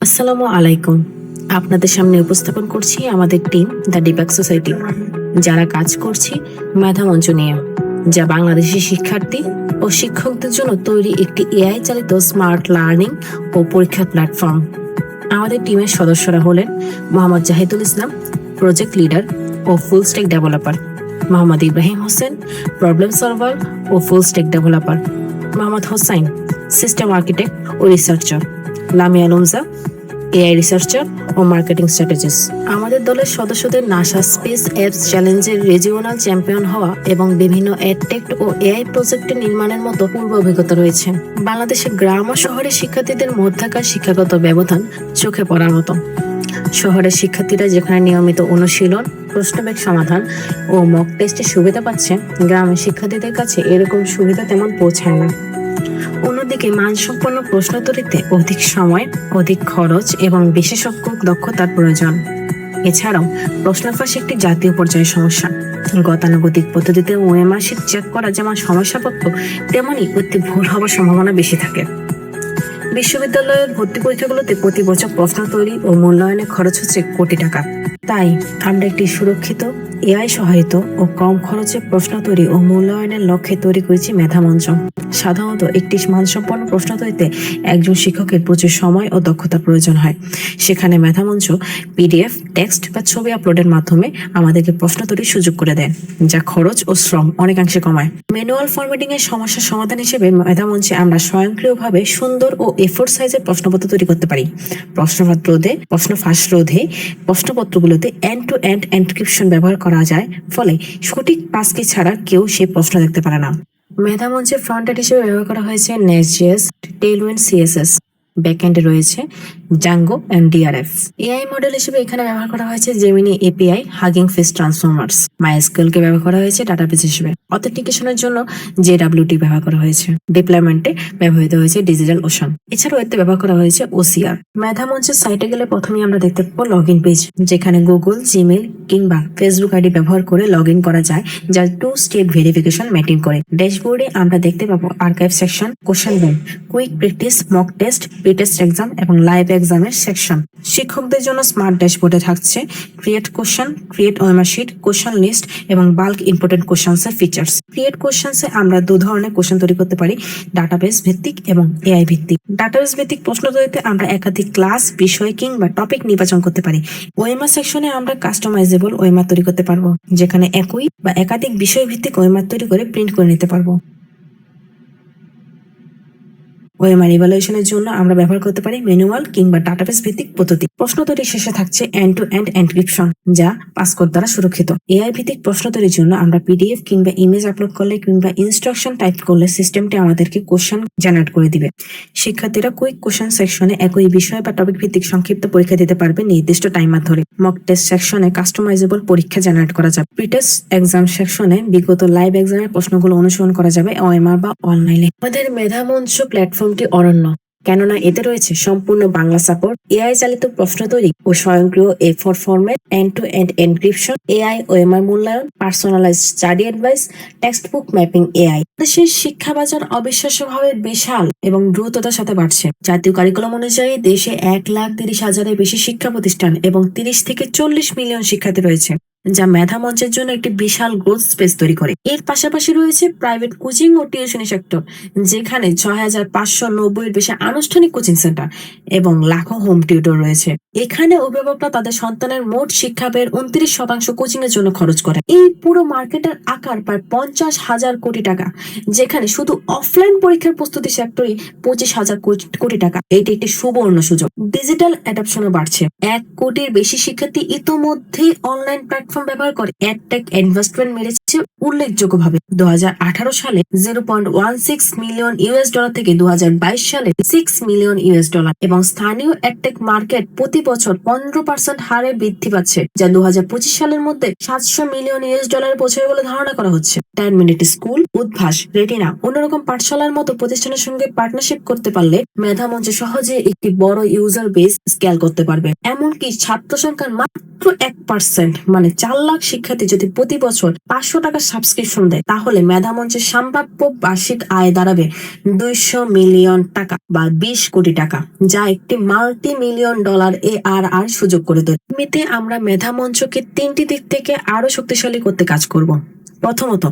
আসসালামু আলাইকুম। আপনাদের সামনে উপস্থাপন করছি আমাদের টিম দ্য ডিবাক সোসাইটি, যারা কাজ করছি মেধামঞ্চ নিয়ে, যা বাংলাদেশি শিক্ষার্থী ও শিক্ষকদের জন্য তৈরি একটি এআই চালিত স্মার্ট লার্নিং ও পরীক্ষা প্ল্যাটফর্ম। আমাদের টিমের সদস্যরা হলেন মোহাম্মদ জাহিদুল ইসলাম, প্রজেক্ট লিডার ও full stack developer; Mohammad Ibrahim Hossain, problem solver ও full stack developer; Mohammad Hossain, system architect ও researcher; Lamia Lumja, AI researcher ও মার্কেটিং স্ট্র্যাটেজিস্ট। আমাদের দলের সদস্যদের নাসা স্পেস অ্যাপস চ্যালেঞ্জের রিজিওনাল চ্যাম্পিয়ন হওয়া এবং বিভিন্ন এডটেক ও এআই প্রজেক্টের নির্মাণের মতো পূর্ব অভিজ্ঞতা রয়েছে। বাংলাদেশের গ্রাম ও শহরের শিক্ষার্থীদের মধ্যকার শিক্ষাগত ব্যবধান চোখে পড়ার মতো। শহরের শিক্ষার্থীরা যেখানে নিয়মিত অনুশীলন, প্রশ্নব্যাংক সমাধান ও মক টেস্টের সুবিধা পাচ্ছে, গ্রামের শিক্ষার্থীদের কাছে এরকম সুবিধা তেমন পৌঁছায় না। অন্যদিকে মানসম্পন্ন প্রশ্ন তৈরিতে অধিক সময়, অধিক খরচ এবং বিশেষজ্ঞ দক্ষতার প্রয়োজন। এছাড়াও প্রশ্ন ফাঁস একটি জাতীয় পর্যায়ের সমস্যা। গতানুগতিক পদ্ধতিতে ওএমআর শীট চেক করা যেমন সমস্যাপত্র, তেমনি এতে ভুল হওয়ার সম্ভাবনা বেশি থাকে। বিশ্ববিদ্যালয়ের ভর্তি পরীক্ষাগুলোতে প্রতি বছর প্রশ্ন তৈরি ও মূল্যায়নে খরচ হচ্ছে কোটি টাকা। তাই আমরা একটি সুরক্ষিত, এআই সহায়িত ও কম খরচে প্রশ্ন তৈরি ও মূল্যায়নের লক্ষ্যে তৈরি করেছি মেধামঞ্চ। সাধারণত একটি মানসম্পন্ন প্রশ্ন তৈরিতে একজন শিক্ষকের প্রচুর সময় ও দক্ষতার প্রয়োজন হয়। সেখানে মেধামঞ্চ পিডিএফ, টেক্সট বা ছবি আপলোডের মাধ্যমে আমাদেরকে প্রশ্ন তৈরির সুযোগ করে দেয়, যা খরচ ও শ্রম অনেকাংশে কমায়। ম্যানুয়াল ফরম্যাটিং এর সমস্যার সমাধান হিসেবে মেধামঞ্চে আমরা স্বয়ংক্রিয়ভাবে সুন্দর ও এ4 সাইজের প্রশ্নপত্র তৈরি করতে পারি। প্রশ্ন ফাঁস রোধে প্রশ্নপত্রগুলোতে এন্ড টু এন্ড এনক্রিপশন ব্যবহার করা যায়, ফলে সঠিক পাসকি ছাড়া কেউ সেই প্রশ্ন দেখতে পারে না। মেধামঞ্চের ফ্রন্ট এন্ড হিসেবে ব্যবহার করা হয়েছে নেস্ট.জেএস, টেইলউইন্ড সিএসএস। ব্যাকএন্ডে রয়েছে Django and DRF. AI model হিসেবে এখানে ব্যবহার করা হয়েছে Gemini API, hugging face transformers. MySQL ব্যবহার করা হয়েছে ডাটাবেস হিসেবে। অথেন্টিকেশনের জন্য জেডব্লিউটি ব্যবহার করা হয়েছে। ডিপ্লয়মেন্টে ব্যবহৃত হয়েছে ডিজিটাল ওশান। এছাড়াও এতে ব্যবহার করা হয়েছে ওসিআর। মেধামঞ্চের সাইটে গেলে প্রথমেই আমরা দেখতে পাবো লগ ইন পেজ, যেখানে গুগল, জিমেইল কিংবা ফেসবুক আইডি ব্যবহার করে লগ ইন করা যায়, যা 2 স্টেপ ভেরিফিকেশন মেনটেন করে। ড্যাশবোর্ডে আমরা দেখতে পাবো archive section, question bank, quick practice, mock test, pre test exam এবং লাইভ এক্সামের সেকশন। শিক্ষকদের জন্য স্মার্ট ড্যাশবোর্ডে থাকছে create question, create OMR sheet, question list এবং বাল্ক ইম্পর্টেন্ট কোশ্চেন্স এর ফিচার্স। ক্রিয়েট কোশ্চেন্স এ আমরা 2 ধরনের কোশ্চেন তৈরি করতে পারি, ডাটাবেস ভিত্তিক এবং এআই ভিত্তিক। ডাটাবেস ভিত্তিক প্রশ্ন তৈরিতে আমরা একাধিক ক্লাস, বিষয় কিংবা টপিক নির্বাচন করতে পারি। ওএমআর সেকশনে আমরা কাস্টমাইজেবল ওএমআর তৈরি করতে পারবো, যেখানে একই বা একাধিক বিষয় ভিত্তিক ওএমআর তৈরি করে প্রিন্ট করে নিতে পারবো। ওএমআর ইভালুয়েশনের জন্য আমরা ব্যবহার করতে পারি ম্যানুয়াল কিংবা ডাটাবেস ভিত্তিক পদ্ধতি। প্রশ্ন তৈরির শেষে থাকছে এন্ড টু এন্ড এনক্রিপশন, যা পাসকোড দ্বারা সুরক্ষিত। এআই ভিত্তিক প্রশ্ন তৈরির জন্য আমরা পিডিএফ কিংবা ইমেজ আপলোড করলে কিংবা ইনস্ট্রাকশন টাইপ করলে সিস্টেমটি আমাদেরকে কোশ্চেন জেনারেট করে দিবে। শিক্ষার্থীরা কুইক কোশ্চেন সেকশনে একই বিষয় বা টপিক ভিত্তিক সংক্ষিপ্ত পরীক্ষা দিতে পারবে নির্দিষ্ট টাইমার ধরে। মক টেস্ট সেকশনে কাস্টমাইজেবল পরীক্ষা জেনারেট করা যাবে। প্রি-টেস্ট এক্সাম সেকশনে বিগত লাইভ এক্সামের প্রশ্নগুলো অনুসরণ করা যাবে ওএমআর বা অনলাইনে। আমাদের মেধামঞ্চ প্ল্যাটফর্মটি অনন্য, কেননা এতে রয়েছে সম্পূর্ণ বাংলা সাপোর্ট, এআই চালিত প্রশ্ন তৈরি ও স্বয়ংক্রিয় A4 format, end to end encryption, AI OMR মূল্যায়ন, personalised study advice, textbook mapping AI. দেশের শিক্ষা বাজার অবিশ্বাস্যভাবে বিশাল এবং দ্রুততার সাথে বাড়ছে। জাতীয় কারিকুলাম অনুযায়ী দেশে 1,30,000-এর বেশি শিক্ষা প্রতিষ্ঠান এবং 30 থেকে 40 মিলিয়ন শিক্ষার্থী রয়েছে, যা মেধামঞ্চের জন্য একটি বিশাল গ্রোথ স্পেস তৈরি করে। এর পাশাপাশি রয়েছে প্রাইভেট কোচিং ও টিউশনি সেক্টর, যেখানে 6,590-এর বেশি আনুষ্ঠানিক কোচিং সেন্টার এবং লাখো হোম টিউটর রয়েছে। এখানে অভিভাবকরা তাদের সন্তানের মোট শিক্ষা ব্যয়ের 29% কোচিং এর জন্য খরচ করে। এই পুরো মার্কেটের আকার প্রায় 50,000 কোটি টাকা, যেখানে শুধু অফলাইন পরীক্ষার প্রস্তুতি সেক্টরে 25,000 কোটি টাকা। এটি একটি সুবর্ণ সুযোগ। ডিজিটাল অ্যাডাপশনও বাড়ছে। 1 কোটির বেশি শিক্ষার্থী ইতোমধ্যে অনলাইন প্ল্যাটফর্ম ব্যবহার করে। এডটেক ইনভেস্টমেন্ট বেড়েছে উল্লেখযোগ্যভাবে। 2018 সালে $0.16 মিলিয়ন থেকে 2022 সালে $6 মিলিয়ন এবং স্থানীয় এডটেক মার্কেট প্রতি বছর 15% হারে বৃদ্ধি পাচ্ছে, যা 2025 সালের মধ্যে $700 মিলিয়ন পৌঁছাবে বলে ধারণা করা হচ্ছে। 10 মিনিট স্কুল, উদ্ভাস, রেটিনা, অন্যরকম পাঠশালার মতো প্রতিষ্ঠানের সঙ্গে পার্টনারশিপ করতে পারলে মেধামঞ্চ সহজে একটি বড় ইউজার বেস স্কেল করতে পারবে। এমনকি ছাত্র সংখ্যার মাত্র 1%, মানে 4 লাখ শিক্ষার্থী যদি প্রতি বছর 500 টাকা সাবস্ক্রিপশন দেয়, তাহলে মেধামঞ্চের সম্ভাব্য বার্ষিক আয় দাঁড়াবে 200 মিলিয়ন টাকা বা 20 কোটি টাকা, যা একটি মাল্টি মিলিয়ন ডলার ARR সুযোগ করে দেয়। এমনিতে আমরা মেধামঞ্চকে 3টি দিক থেকে আরো শক্তিশালী করতে কাজ করব। প্রথমত,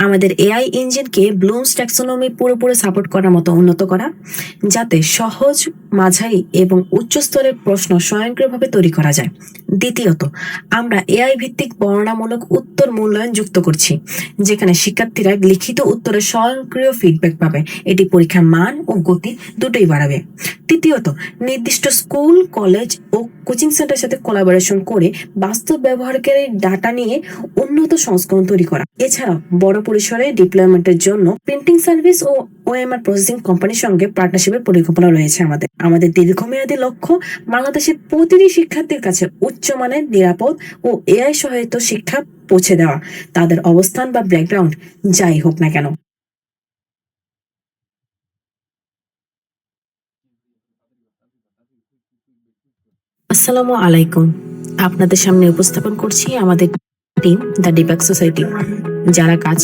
আমাদের এআই ইঞ্জিনকে ব্লুমস ট্যাক্সোনমি পুরোপুরি সাপোর্ট করার মতো উন্নত করা, যাতে সহজ, মাঝারি এবং উচ্চ স্তরের প্রশ্ন স্বয়ংক্রিয়ভাবে তৈরি করা যায়। দ্বিতীয়ত, আমরা এআই ভিত্তিক বর্ণনামূলক উত্তর মূল্যায়ন যুক্ত করছি, যেখানে শিক্ষার্থীরা লিখিত উত্তরে স্বয়ংক্রিয় ফিডব্যাক পাবে। এটি পরীক্ষার মান ও গতি দুটোই বাড়াবে। তৃতীয়ত, নির্দিষ্ট স্কুল, কলেজ ও কোচিং সেন্টারের সাথে কোলাবোরেশন করে বাস্তব ব্যবহারকারীর ডাটা নিয়ে উন্নত সংস্করণ তৈরি করা। এছাড়াও বড় পরিসরে ডিপ্লয়মেন্টের জন্য প্রিন্টিং সার্ভিস ও ওএমআর প্রসেসিং কোম্পানির সঙ্গে পার্টনারশিপের পরিকল্পনা রয়েছে আমাদের দীর্ঘমেয়াদী লক্ষ্য বাংলাদেশের প্রতিটি শিক্ষার্থীর কাছে উচ্চমানের, নিরাপদ ও এআই সহায়িত শিক্ষা পৌঁছে দেওয়া, তাদের অবস্থান বা ব্যাকগ্রাউন্ড যাই হোক না কেন। আসসালামু আলাইকুম। আপনাদের সামনে উপস্থাপন করছি আমাদের টিম দ্য ডিপ্যাক্স সোসাইটি, যারা কাজ